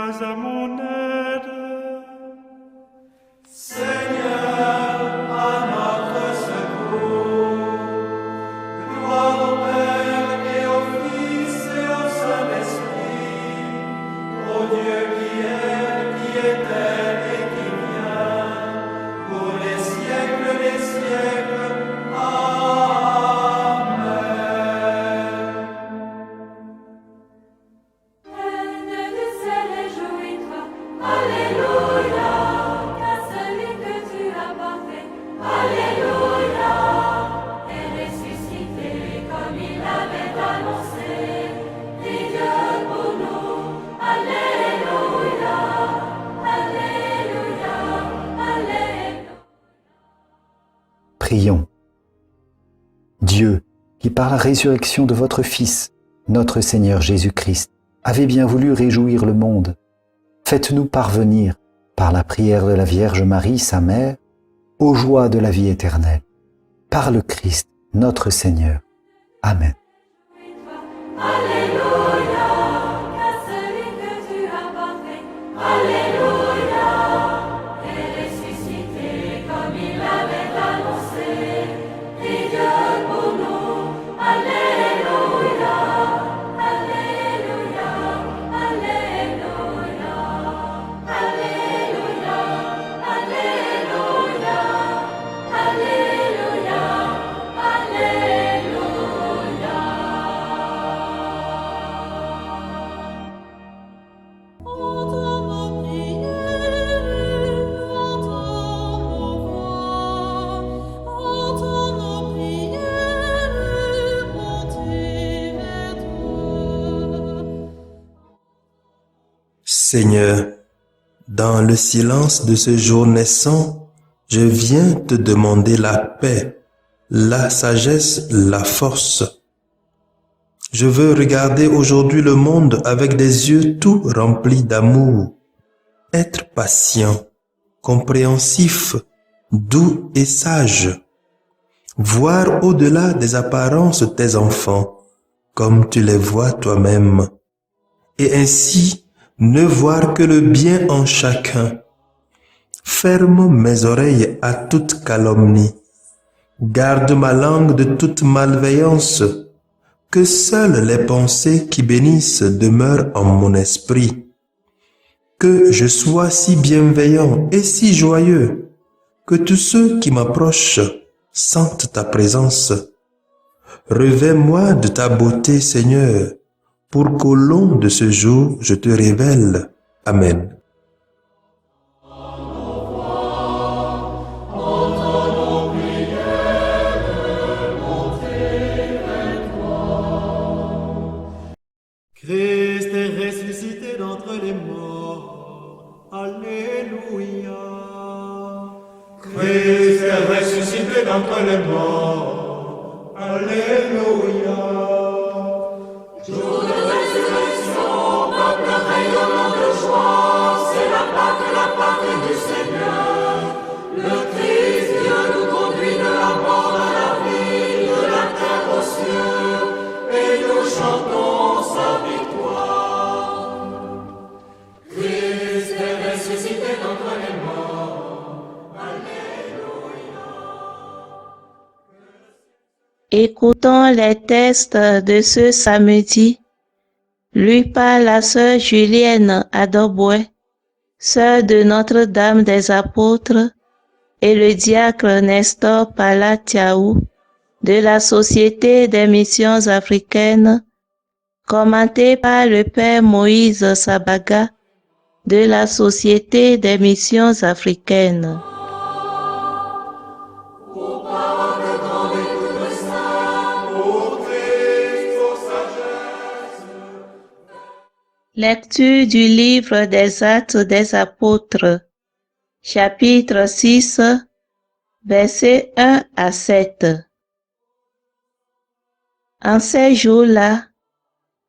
à mon aide. Seigneur, à notre secours. Gloire au Père et au Fils et au Saint-Esprit, au Dieu qui est, qui était et qui vient, pour les siècles des siècles. Amen. Reine du ciel, réjouis-toi, Alléluia, car celui que tu as porté, Alléluia, est ressuscité comme il avait annoncé. Dis Dieu pour nous, Alléluia, Alléluia, Alléluia. Prions. Dieu, qui par la résurrection de votre Fils, notre Seigneur Jésus-Christ, avez bien voulu réjouir le monde, faites-nous parvenir, par la prière de la Vierge Marie, sa mère, aux joies de la vie éternelle. Par le Christ, notre Seigneur. Amen. Alléluia, car celui que tu as porté, Alléluia, est ressuscité comme il avait annoncé. Dis Dieu pour nous, Alléluia, Alléluia, Alléluia, Alléluia, Alléluia, Alléluia, Alléluia. Entends nos prières, entends nos voix, entends nos prières, montez vers toi. Seigneur, dans le silence de ce jour naissant, je viens te demander la paix, la sagesse, la force. Je veux regarder aujourd'hui le monde avec des yeux tout remplis d'amour, être patient, compréhensif, doux et sage, voir au-delà des apparences tes enfants, comme tu les vois toi-même, et ainsi ne voir que le bien en chacun. Ferme mes oreilles à toute calomnie, garde ma langue de toute malveillance, que seules les pensées qui bénissent demeurent en mon esprit. Que je sois si bienveillant et si joyeux, que tous ceux qui m'approchent sentent ta présence. Revêts-moi de ta beauté, Seigneur, pour qu'au long de ce jour je te révèle. Amen. Christ est ressuscité d'entre les morts. Alléluia. Christ est ressuscité d'entre les morts. Alléluia. Jour de résurrection, peuple rayonnant de joie, c'est la Pâque du Seigneur. Le Christ Dieu nous conduit de la mort à la vie, de la terre aux cieux, et nous chantons sa victoire. Christ est ressuscité d'entre les morts. Alléluia. Écoutons les textes de ce samedi, lus par la sœur Julienne Adoboué, sœur de Notre-Dame des Apôtres, et le diacre Nestor Palatiaou de la Société des Missions africaines, commenté par le Père Moïse Sabaga de la Société des Missions africaines. Aux paroles grandes et toutes saintes, ô Christ, ô sagesse. Lecture du livre des Actes des Apôtres, chapitre 6, versets 1 à 7. En ces jours-là,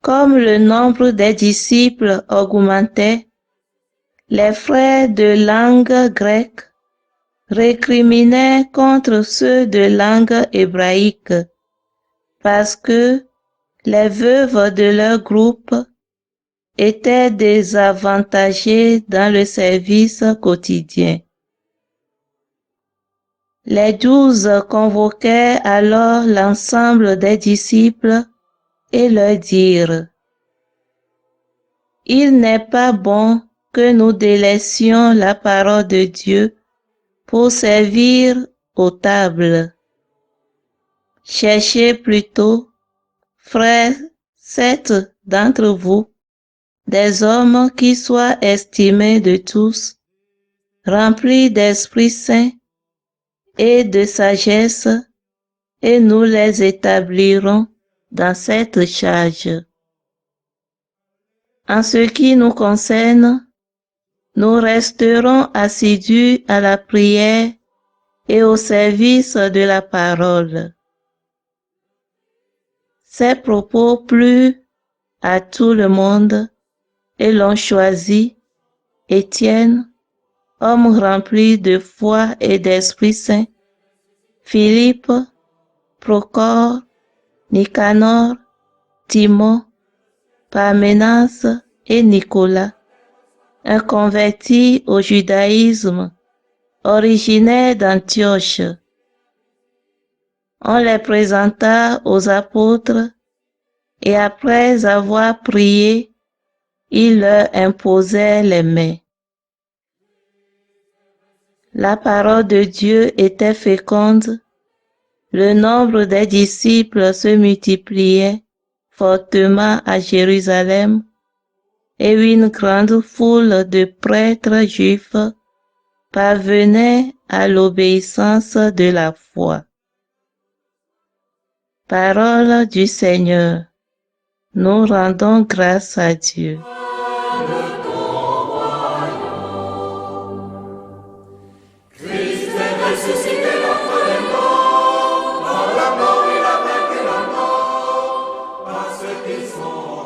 comme le nombre des disciples augmentait, les frères de langue grecque récriminaient contre ceux de langue hébraïque, parce que les veuves de leur groupe étaient désavantagés dans le service quotidien. Les 12 convoquèrent alors l'ensemble des disciples et leur dirent: « Il n'est pas bon que nous délaissions la parole de Dieu pour servir aux tables. Cherchez plutôt, frères, 7 d'entre vous, des hommes qui soient estimés de tous, remplis d'Esprit Saint et de sagesse, et nous les établirons dans cette charge. En ce qui nous concerne, nous resterons assidus à la prière et au service de la parole. » Ces propos plurent à tout le monde et l'on choisit Étienne, homme rempli de foi et d'Esprit Saint, Philippe, Procore, Nicanor, Timon, Parménas et Nicolas, un converti au judaïsme, originaire d'Antioche. On les présenta aux apôtres et après avoir prié, ils leur imposèrent les mains. La parole de Dieu était féconde, le nombre des disciples se multipliait fortement à Jérusalem et une grande foule de prêtres juifs parvenait à l'obéissance de la foi. Parole du Seigneur. Nous rendons grâce à Dieu. Christ est ressuscité d'entre les morts, par la mort il a vaincu la mort, par ceux qui sont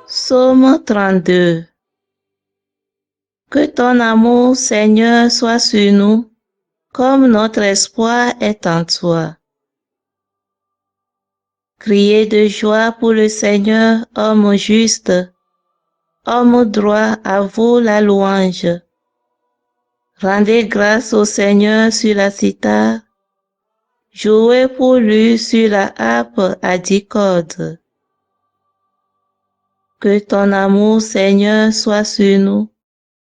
Psaume 32. Que ton amour, Seigneur, soit sur nous, comme notre espoir est en toi. Criez de joie pour le Seigneur, homme juste, homme droit, à vous la louange. Rendez grâce au Seigneur sur la cithare, jouez pour lui sur la harpe à 10 cordes. Que ton amour, Seigneur, soit sur nous,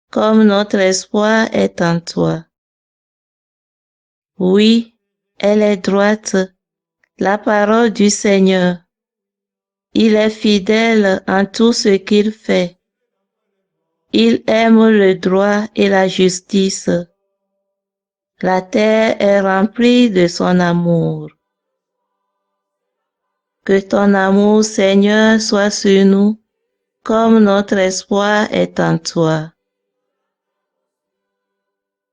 comme notre espoir est en toi. Oui, elle est droite, la parole du Seigneur. Il est fidèle en tout ce qu'il fait. Il aime le droit et la justice. La terre est remplie de son amour. Que ton amour, Seigneur, soit sur nous, comme notre espoir est en toi.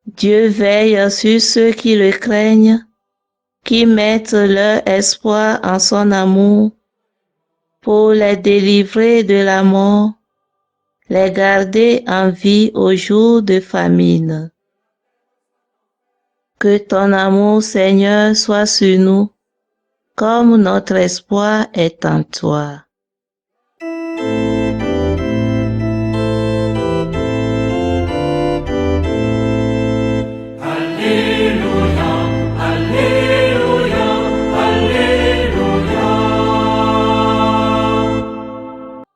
Dieu veille sur ceux qui le craignent, qui mettent leur espoir en son amour, pour les délivrer de la mort, les garder en vie au jour de famine. Que ton amour, Seigneur, soit sur nous, comme notre espoir est en toi.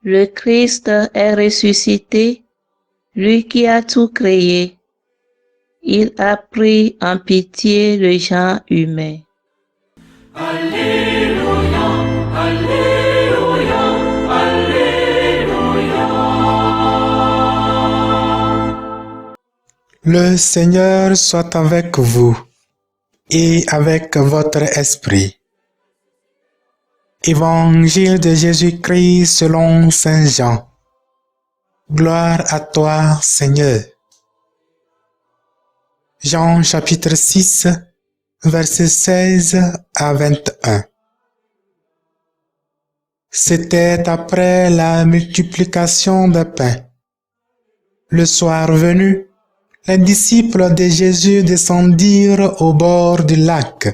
Le Christ est ressuscité, lui qui a tout créé. Il a pris en pitié le genre humain. Alléluia, Alléluia, Alléluia. Le Seigneur soit avec vous et avec votre esprit. Évangile de Jésus-Christ selon Saint Jean. Gloire à toi, Seigneur. Jean chapitre 6, versets 16 à 21. C'était après la multiplication des pains. Le soir venu, les disciples de Jésus descendirent au bord du lac.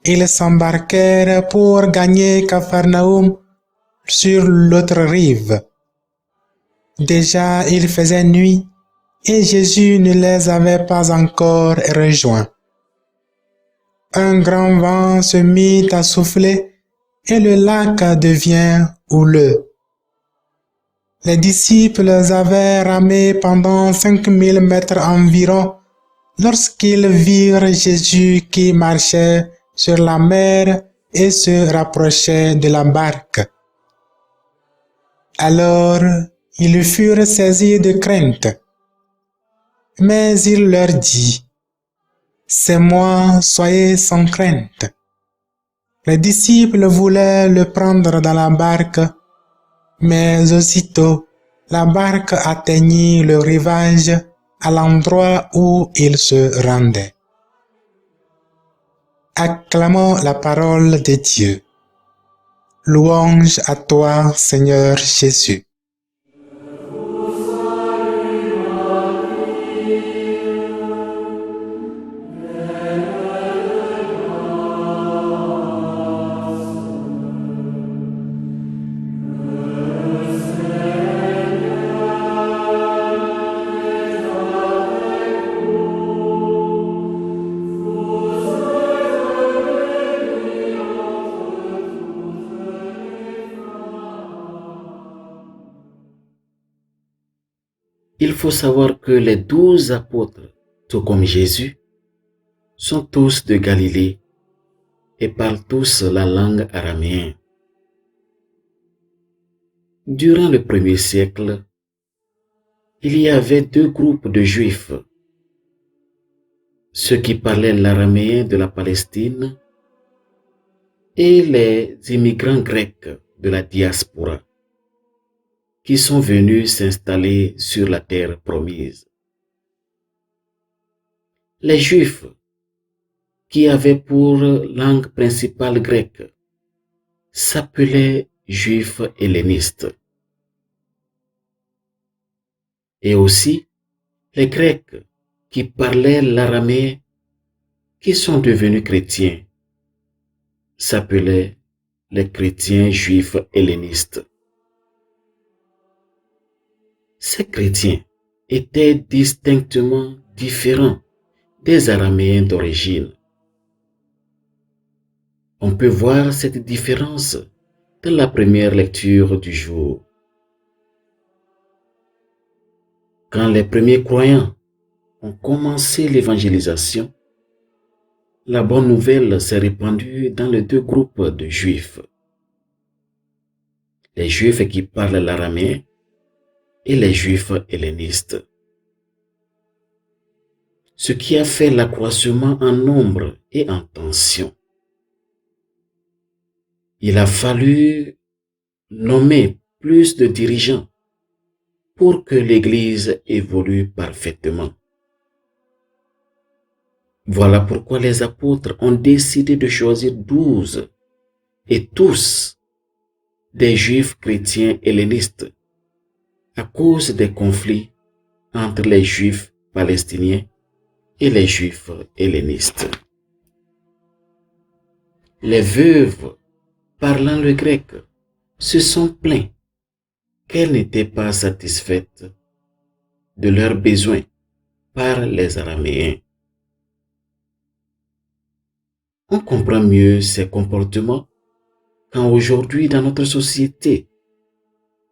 Ils s'embarquèrent pour gagner Capharnaüm, sur l'autre rive. Déjà il faisait nuit et Jésus ne les avait pas encore rejoints. Un grand vent se mit à souffler et le lac devient houleux. Les disciples avaient ramé pendant 5000 mètres environ lorsqu'ils virent Jésus qui marchait sur la mer et se rapprochait de la barque. Alors, ils furent saisis de crainte. Mais il leur dit, « C'est moi, soyez sans crainte. » Les disciples voulaient le prendre dans la barque, mais aussitôt, la barque atteignit le rivage à l'endroit où il se rendait. Acclamons la parole de Dieu. Louange à toi, Seigneur Jésus. Il faut savoir que les 12 apôtres, tout comme Jésus, sont tous de Galilée et parlent tous la langue araméenne. Durant le premier siècle, il y avait deux groupes de Juifs, ceux qui parlaient l'araméen de la Palestine et les immigrants grecs de la diaspora, qui sont venus s'installer sur la terre promise. Les Juifs, qui avaient pour langue principale grecque, s'appelaient Juifs hellénistes. Et aussi, les Grecs, qui parlaient l'araméen, qui sont devenus chrétiens, s'appelaient les chrétiens juifs hellénistes. Ces chrétiens étaient distinctement différents des araméens d'origine. On peut voir cette différence dans la première lecture du jour. Quand les premiers croyants ont commencé l'évangélisation, la bonne nouvelle s'est répandue dans les deux groupes de Juifs. Les Juifs qui parlent l'araméen et les Juifs hellénistes. Ce qui a fait l'accroissement en nombre et en tension. Il a fallu nommer plus de dirigeants pour que l'Église évolue parfaitement. Voilà pourquoi les apôtres ont décidé de choisir 12 et tous des Juifs chrétiens hellénistes à cause des conflits entre les Juifs palestiniens et les Juifs hellénistes. Les veuves parlant le grec se sont plaints qu'elles n'étaient pas satisfaites de leurs besoins par les Araméens. On comprend mieux ces comportements quand aujourd'hui dans notre société,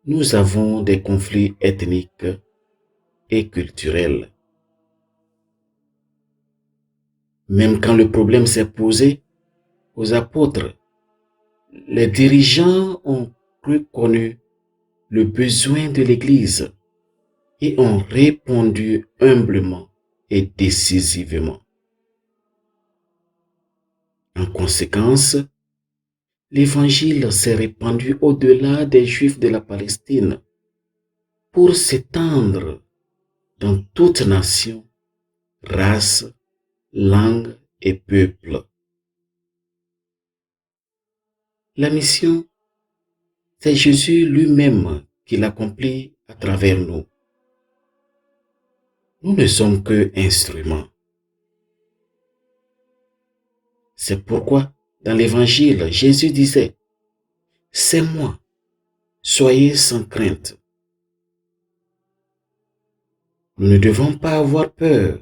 nous avons des conflits ethniques et culturels. Même quand le problème s'est posé aux apôtres, les dirigeants ont reconnu le besoin de l'Église et ont répondu humblement et décisivement. En conséquence, l'Évangile s'est répandu au-delà des Juifs de la Palestine pour s'étendre dans toute nation, race, langue et peuple. La mission, c'est Jésus lui-même qui l'accomplit à travers nous. Nous ne sommes que instruments. C'est pourquoi, dans l'Évangile, Jésus disait, « C'est moi, Soyez sans crainte. Nous ne devons pas avoir peur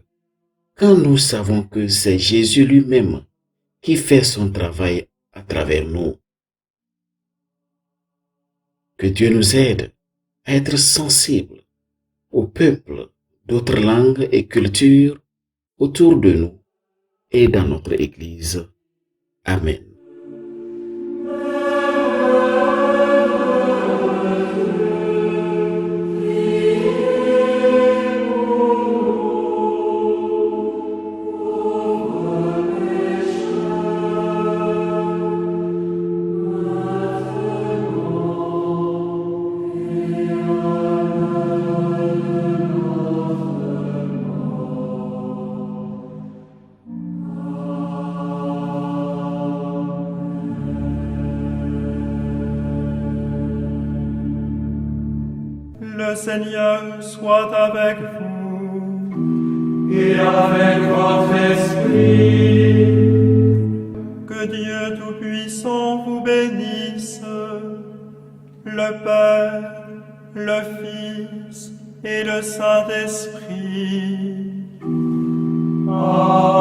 quand nous savons que c'est Jésus lui-même qui fait son travail à travers nous. Que Dieu nous aide à être sensibles au peuple d'autres langues et cultures autour de nous et dans notre Église. Amen. Le Seigneur soit avec vous. Et avec votre esprit. Que Dieu Tout-Puissant vous bénisse, le Père, le Fils et le Saint-Esprit. Amen.